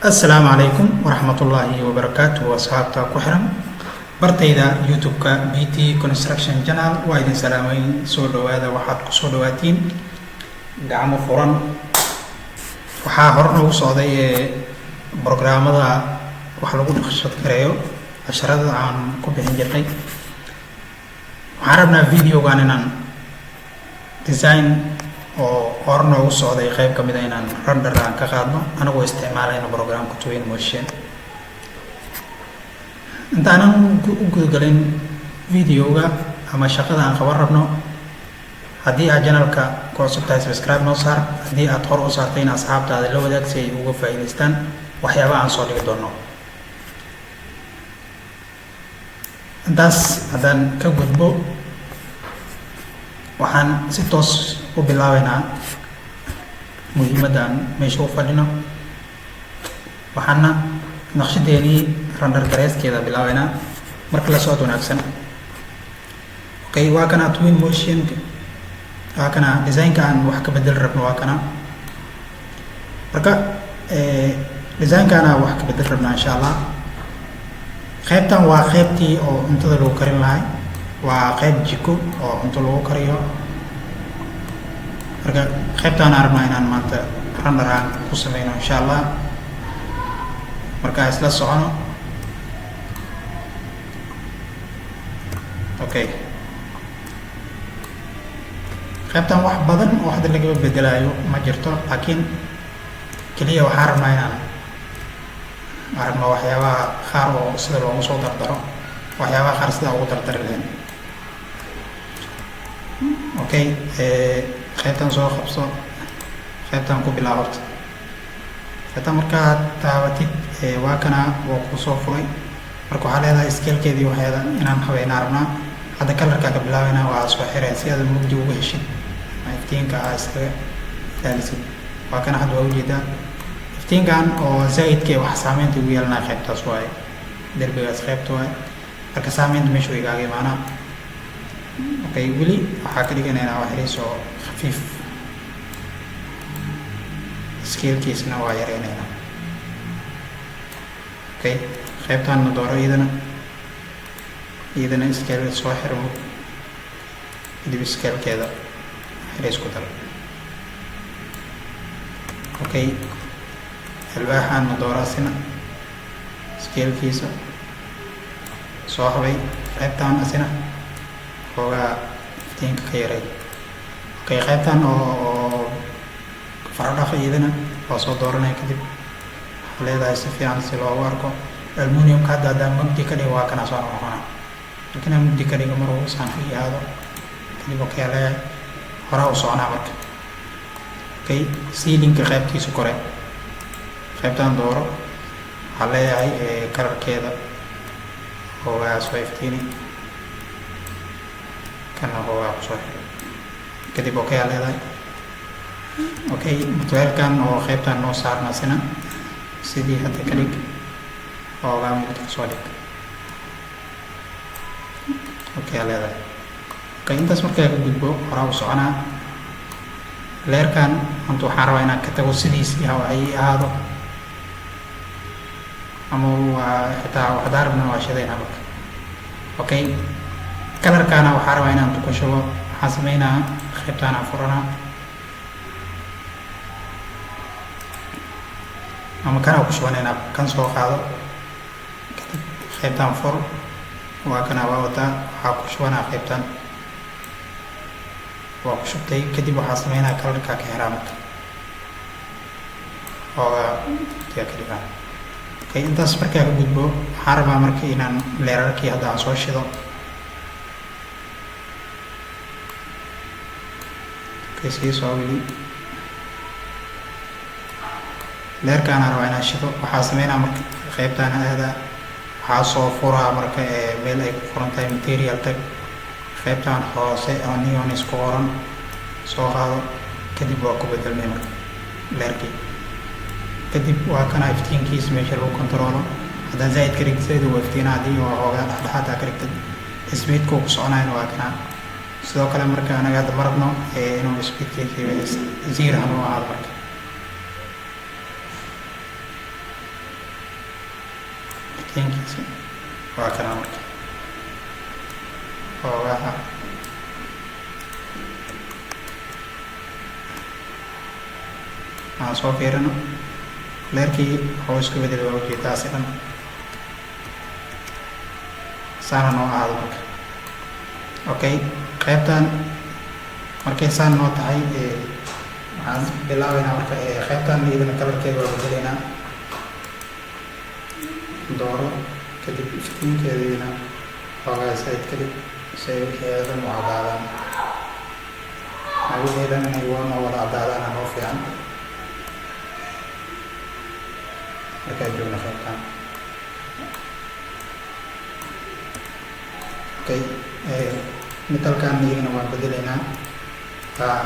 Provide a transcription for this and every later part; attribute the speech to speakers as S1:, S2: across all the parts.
S1: السلام عليكم ورحمة الله وبركاته وصحابتا كحرم برتيدا يوتيوبka BT Construction Channel waa idin salaamay soo dhawaada waxaad ku soo dhawaatiin gacmo furan waxaa hor noogu socday barnaamijyada wax lagu naqshad gareeyo casharada aan ku bixin jirnay waxaan rabnaa videogan inaan design oo hor noogu socday qayb kamid ah inaan render aan ka qaadno anagoo isticmaalayna programka Twinmotion intaan u gudgalin videoga ama shaqada aan qaban rabno haddii aad channelka ku cusub tahay subscribe noo saar haddii aad hor u saartay in asxaabtaada la wadaag si ay uga faa'iidaystaan waxyaabaha aan soo dhigi doono intaas haddaan ka gudbo waxaan si toos u bilaabaynaa muhiimadan meesha u fadhino waxaana naqshadeeni render gareyskeeda bilaabaynaa marka la socod wanaagsan okay waa kana Twinmotion waa kana design-ka aan wax ka bedel rabno waa kana marka design-ka aan wax ka bedel rabno insha Allah qaybtan waa qaybtii oo cuntada lagu karin lahaa waa qayb jiko oo cunto lagu kariyo marka qaybtan aan rabnaa inaan maanta render aan ku sameyno insha Allah marka isla socono okay qaybtan wax badan oo hadda laga bedelayo ma jirto laakiin kaliya waxaan rabnaa inaan aragno waxyaabaha qaar oo sida loogu soo dardaro waxyaabaha qaar sida ugu dardari lahayn okay qaybtan soo qabso qaybtan ku bilaabto qaybtan markaad taabatid waa kana oo ku soo furay marka waxaa leedahay scale-keedii waxyaada inaan habeynaa rabnaa hadda color-ka ka bilaabayna waa soo xireen si aad mugdi uga heshid iftiinka aa iskaga ilaalisid waa kana hadda waa ujeedaa iftiinkan oo zaidkee wax saameynta ugu yeelanaya qaybtaas waaye derbigaas qaybta waaye marka saameynta meesha way igaaga imaanaa okay weli waxaa ka dhiganaynaa wax yariis oo khafiif scale-kiisna waa yareynaynaa okay qaybtaanna dooro iyadana scale soo xirmo kadib scale-keeda yariis ku daro okay alwaaxaanna dooro asina scale-kiisa soo habay qaybtaan asina xoogaa iftiinka ka yaray okay qaybtan oo faradhaqa iyadana waa soo dooranaya kadib waxaa leedahay si fiican si loogu arko aluminiumka hadda haddaan mugdi ka dhigo waa kana soo noqona laakiin aan mugdi ka dhigo mar uu saan ka yihaado kadib okay leeyahay horaa u soconaa marka okay ceiling-ka qaybtiisa kore qaybtan dooro waxaa leeyahay color-keeda hoogaa soo iftiini kana hoogaa kusoo xiro kadib okay aa leedahay okay materialkan oo qaybtan noo saarna sina sidii hadda ka dhig hoogaa mugdi kasoo dhig okay aa leedahay okay intaas markaa ka gudbo horaa u soconaa leerkan anta waxaan rabaa inaan ka tago sidiisii hawa ay ahaado ama waa xitaa waxdaa rabna waa shidaynaa marka okay color-kaana waxaa rabaa inaan ku shubo waxaan sameynaa qaybtaan aan furanaa ama kana ku shubanaynaa kan soo qaado kadib qaybtaan fur waa kana waa wataa waxaa ku shubanaa qaybtaan waa ku shubtay kadib waxaa sameynaa color-ka ka xiraa marka oogaa ka dhigaa okay intaas markaa ka gudbo waxaan rabaa marka inaan leerarkii hadda aan soo shido okay sii soo weli leerkaan aan rabaa inaan shido waxaa sameynaa marka qaybtaan aada waxaa soo furaa marka meel ay ku furan tahay material tag qaybtaan hoose oo neon isku qoran soo qaado kadib waa ku bedelmay marka leerkii kadib waa kana iftiinkiisa meesha lagu controlo haddaan zaid ka dhigto zaid uu iftiina haddii waa hoogaa dhexdhexaad aa ka dhigtay speedka uu ku soconayna waa kana sidoo kale marka anaga hadda ma rabno inuu speedkiisa zero ama ahaado marka iftiinkiisa waa kana marka xoogaha aan soo fiirino leerkii wuxuu isku bedel waa ujeedaasi dhan saana noo ahaado marka okay qaybtan markay saan noo tahay waxaan bilaabaynaa marka qaybtan iyadana kalarkeeda waa bedelaynaa dooro kadib iftiinkeediina xoogaa saaid kadib say wixeedan u cadaadaan wixeedan inay noo wada cadaadaana noo fiican markaa joogna qaybtan okay metalkan iyagana waan bedelaynaa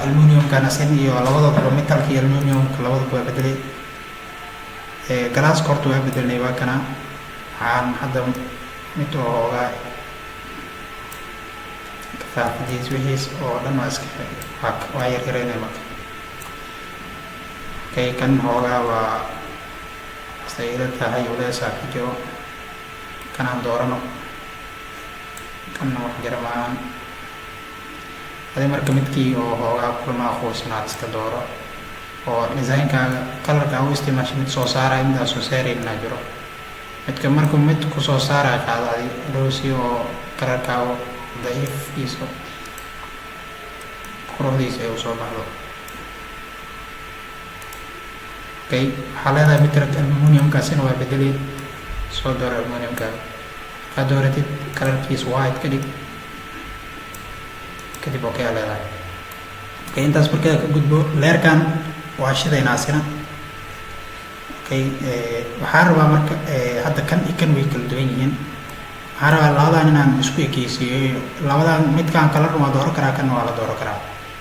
S1: aluminiumkan asin iyo labadaba metalka iyo aluminiumka labadaba waa bedelay galaaska horta waa bedelnay waa kana waxaan hadda mid ooga kafaafadiis wixiis oo dhan waa iska waa yaryareynay marka okay kan hoogaa waa sayla tahay uleesaa ku jiro kanaan doorano kanna wax jira maahan adi marka midkii oo hoogaa kulmaa quusanaad iska dooro oo designkaaga kalarka u isticmaasha mid soo saaraya mid aan soo saaraynaa jiro midka markuu mid ku soo saaraya qaado adi dhowsi oo kalarkaaga daciifkiisa quruxdiisa ay usoo baxdo okay waxaa leedahay midka aluminiumkaasina waa bedelay soo dooro aluminiumkaaga waxaad dooratid kalarkiisa white ka dhig kadib okay aa leedahay okay intaas markaa ka gudbo leerkan waa shidaynaa asina okay waxaan rabaa marka hadda kan iyo kan way kala duwan yihiin waxaan rabaa labadan inaan isku ekeysiiyo labadan midkaan kalarna waa dooro karaa kanna waa la dooro karaa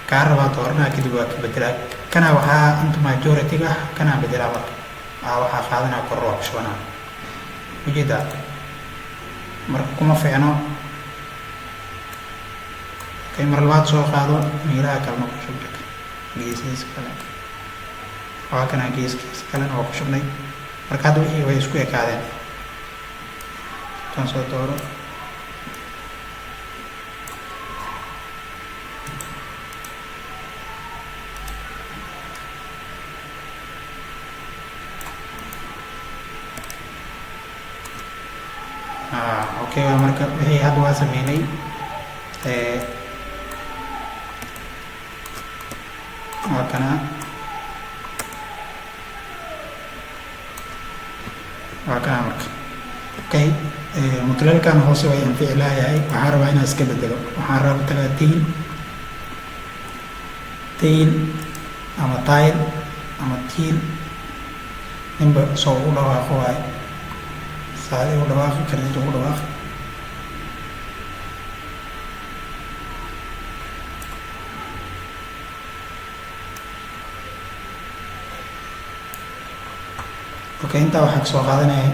S1: kaa rabaa dooranaa kadib waa ka bedelaa kana waxaa inta majority ah kanaa bedelaa marka waxaa qaadanaa kor waa ku shubanaa ujeedaa marka kuma fiicno okay mar labaad soo qaado meelaha kalena ku shub geesihiisa kale waa kana geeskiisa kalena waa ku shubnay marka hadda wixii way isku ekaadeen kan soo dooro okay waa marka wixii hadda waa sameynay waa kana marka okay mutuleelkan hoose way anfici laayahay waxaan rabaa inaan iska bedelo waxaan rabaa tagaa tail ama tile ama tiil ninba soo ugu dhawaaqo waaye saadi ugu dhawaaqi karid ugu dhawaaqi okay intaa waxaa kasoo qaadanaya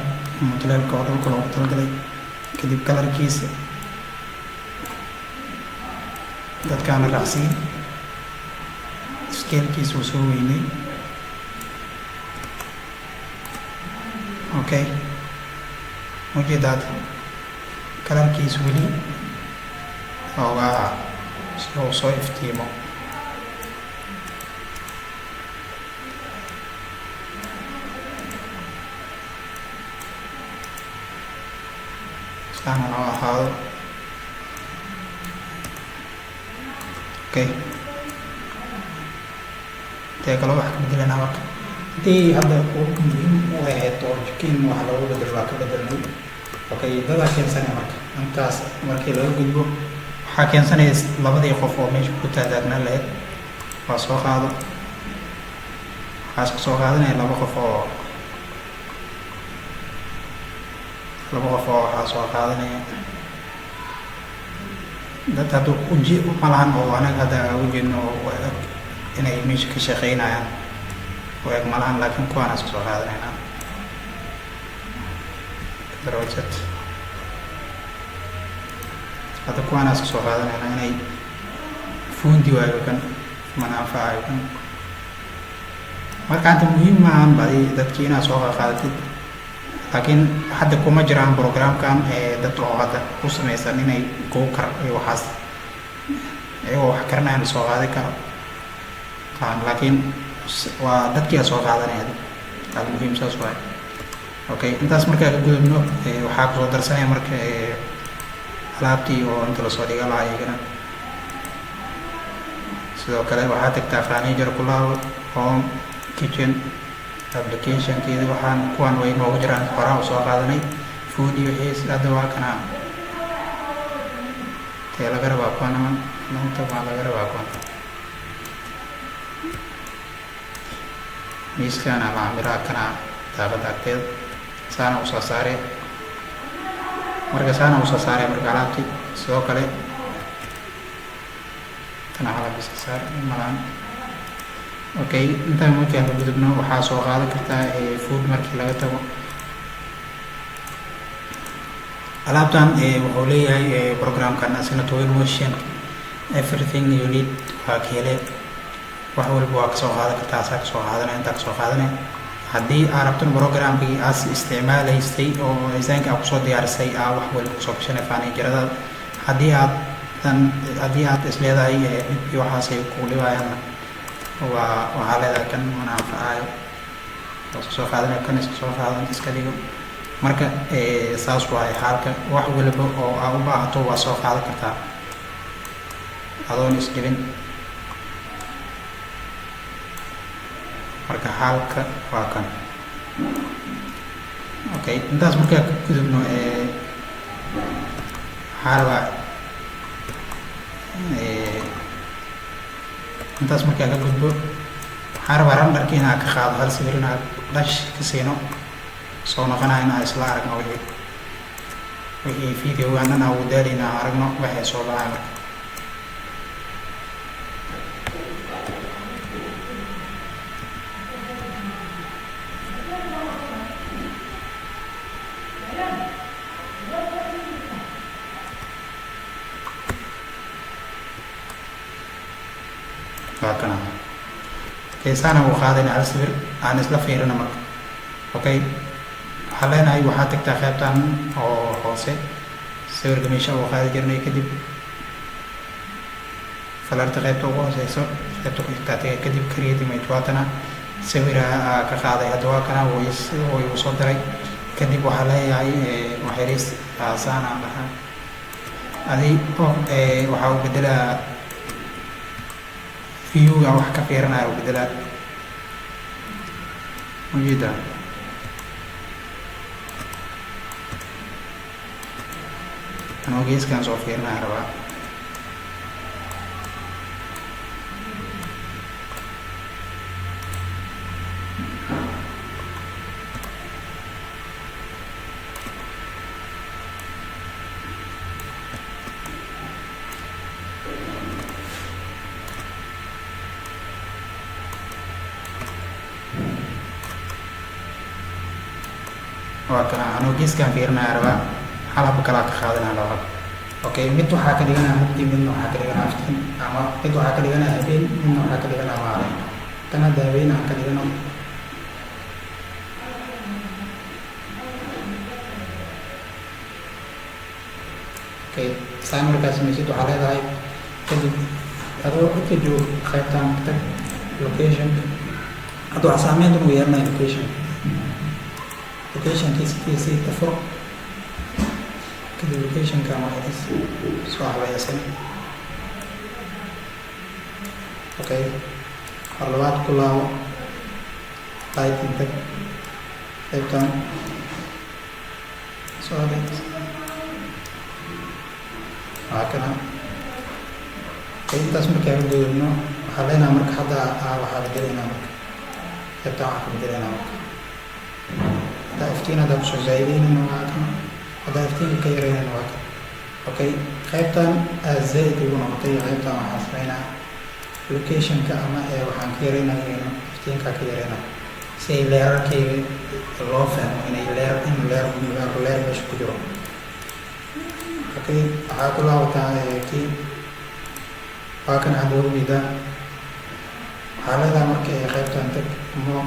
S1: mutuleelka oo dhulka loogu talagalay kadib kalarkiisa dadkaana raacsiin skeelkiisa uu soo weynay okay ujeedaad kalarkiisa weli oogaa si uu soo iftiimo saana noo ahaado okay intee kaloo wax ka bedelanaa marka hadii hadda muhiim u ahayd oo jikin wax loogu bedelo waa ka bedelnay okay dadaa keensanaya marka intaas markii laga gudbo waxaa keensanaya labadii qof oo meesha ku taagaagnaan lahayd waa soo qaado waxaa iska soo qaadanaya laba qof oo waxaa soo qaadanaya dad hadda uji malahan oo anaga hadda ujeedno inay meesha ka shaqeynayaan oo eg malahan laakiin kuwaan iska soo qaadanayna darajad hadda kuwaan iska soo qaadanayna inay fuundi waayo kan manaafacayo kan marka anta muhiim maahan badi dadkii inaad soo qaadatid laakiin hadda kuma jiraan programkan dad oo hadda ku samaysan inay Go-Kar iyo waxaas iyagoo wax karanayaan soo qaadi karo laakiin waa dadkii soo qaadanaya hal muhiim saas waay. Okay, intaas markaa ka gudubno waxaa kusoo darsanaya marka alaabtii oo inta lasoo dhiga lahaa iyagana sidoo kale waxaa tagtaa furniture ku laabo home kitchen applicationkeeda waxaan kuwan way noogu jiraan horaa soo qaadanay food iyo wixii hadda waa kana tee laga rabaa kuwan maanta waa laga rabaa kuwan miiskana maamiraha kana daaqada agteeda saana usoo saaree marka alaabtii sidoo kale tana halabisa saar malaan. Okay, intaan markaan ka gudubno waxaa soo qaadan kartaa food markii laga tago alaabtan wuxuu leeyahay programkan asina twin motion everything you need waa ka hele wax walba waa kasoo qaadan kartaa asaa kasoo qaadanaya intaa kasoo qaadanaya haddii aad rabto programkii aad isticmaalaysay oo design-ka aad kusoo diyaarisay aa wax walba kusoo gashanay furniture-da haddii aad isleedahay dhibkii waxaasay ku dhibayaan waxaa leedahay kan mana anfacaayo soo qaadanaya kan iska soo qaadan iska dhigo marka saas waay xaalka wax walba oo aa u baahato waa soo qaadan kartaa adoon isdhibin marka xaalka waa kan. Okay, intaas markaa ka gudubno waxaa rabaa intaas markaa ka gudbo waxaa rabaa randarki inaa ka qaado hal sawir inaa dhash ka siino soo noqonaya inaa isla aragno wixii videogan dhan ugu daalina aragno waxay soo dhacay marka kana keesana uu qaadayna hal sawir aan isla fiirina marka. Okay, waxaa leenahay waxaa tagtaa qaybtan oo hoose sawirka meesha uu qaadi jirnay kadib falarta qaybta ugu hooseyso qaybta ku xigtaa tagay kadib create image waatana sawira ka qaaday hadda waa kana wuu igu soo diray kadib waxaa leeyahay waxyaris aasaan aan dhahaa adi waxaa u bedelaa view-ga wax ka fiirinaya u bedelaa ujeeda anoo geeskan soo fiirinaya rabaa waa kana anoo geeskan fiirinaya rabaa hal hab kalaa ka qaadanaya laba hab. Okay, mid waxaa ka dhiganaya mugdi midna waxaa ka dhiganaya aftiin ama mid waxaa ka dhiganaya habeen midna waxaa ka dhiganaya maalin tan hadda habeen aan ka dhigano okay saan markaas meeshid waxaa leedahay kadib adoo inta joogo qaybtaan tag location adoo saameynta ugu yeelanaya locationkiisa tafur kadib locationka waxaas soo habaysan. Okay, hal labaad ku laabo qaybtan tag qaybtaan soo habaysan waa kana. Okay, intaas markaa ka gudubno waxaa leenahay marka hadda waxaa bedelaynaa marka qaybtaan waxaa ka bedelaynaa marka hadda iftiin hadda kusoo zaa'ideynayna waa kana hadda iftiinka ka yareynayna waa kana. Okay, qaybtaan zaa'id ugu noqotay qaybtaan waxaa sameynaa locationka ama waxaan ka yareynaya iftiinka ka yareynaa si ay leerarkayga loo fahmo inay leer meesha ku jiro. Okay, waxaa ku laabataa kii waa kan hadda ujeedaa waxaa leedahay marka qaybtaan tag mo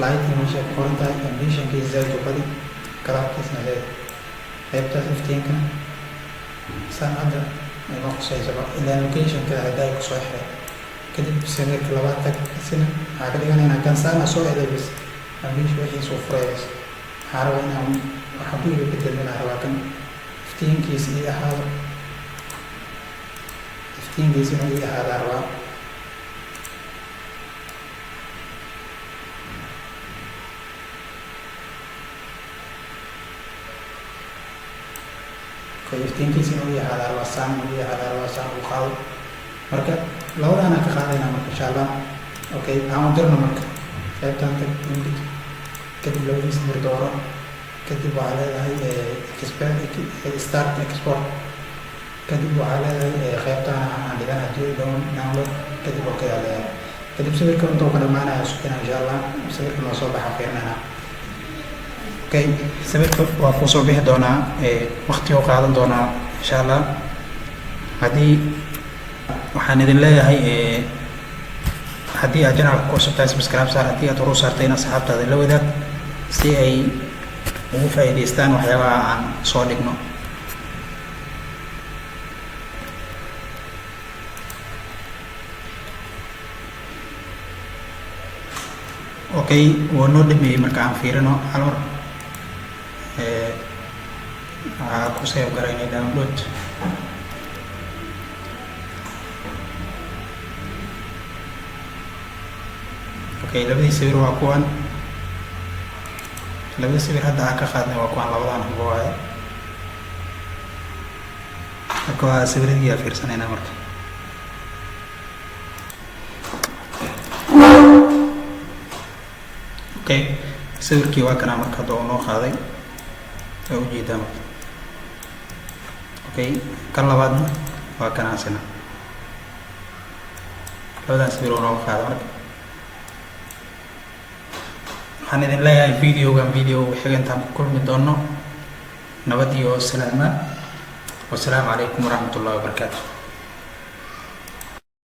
S1: light meesha ku qoran tahay conditionkiisa zaid u badi kalaarkiisna zaid qaybtaas iftiinkana saan hadda ima qusaysaba ilaa locationka hadday kusoo xiray kadib sawirka labaad tag isina waxaa ka dhiganaynaa gansaana soo edeebis meesha wixiisa u furays waxaa rabaa inaan waxaa ku iga bedelminaa rabaa kan iftiinkiisa ii ahaado iftiinkiisa inuu ii ahaadaa rabaa iftiinkiisa inuu ii ahaadaa rabaa saan inuu ii ahaadaa rabaa saan u qaado marka labadaana ka qaadayna marka insha allah okay aan dirno marka qaybtaan tag indhig kadib labadiisa mir dooro kadib waxaa leedahay start export kadib waxaa leedahay qaybtaan aan dhigana download kadib okay aa leedahay kadib sawirka intuu ka dhamaanaya sukina insha allah sawirka noo soo baxa fiirnana okay sawirka waa kusoo bixi doonaa waqti oo qaadan doonaa insha allah haddii waxaan idin leeyahay haddii aad janalka ku cusub tahay subscribe saar haddii aad horu saartay in asxaabtaada la wadaag si ay ugu faa'iidaystaan waxyaabaha aan soo dhigno okay waa noo dhameeyey marka aan fiirino hal mar waxaa ku save garaynay download okay labadii sawir waa kuwan labadii sawir hadda aan ka qaadnay waa kuwan labadan hubo waaye marka waa sawiradii aa fiirsanaynaa marka okay sawirkii waa kanaa marka hadda uu noo qaaday waa ujeedaa marka okay kan labaadna waa kanaasina labadan sawir uu noo qaada marka waxaan idin leeyahay videogan video xiga intaan ku kulmi doono nabad iyo salaama wasalaamu calaykum waraxmatullahi wabarakaatu